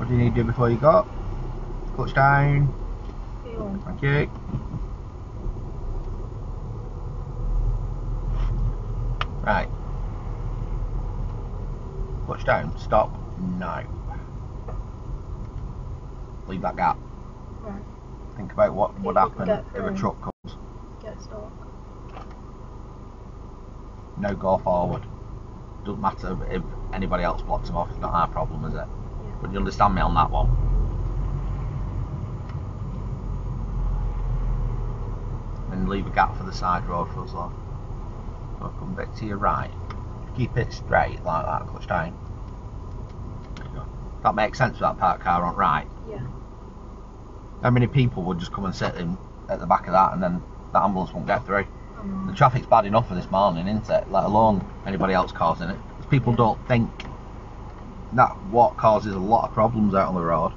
What do you need to do before you go? Clutch down. Feel. Thank you. Right. Clutch down. Stop. Now. Leave that gap. Right. Think about what would happen if a truck comes. Get stuck. No, go forward. Doesn't matter if anybody else blocks them off. It's not our problem, is it? Yeah. Would you understand me on that one? And leave a gap for the side road for us all. So come back to your right. Keep it straight like that, clutch down. There you go. That makes sense with that parked car on right. Yeah. How many people would just come and sit in at the back of that and then the ambulance won't get through? The traffic's bad enough for this morning, isn't it? Let alone anybody else causing it. Because people don't think that what causes a lot of problems out on the road.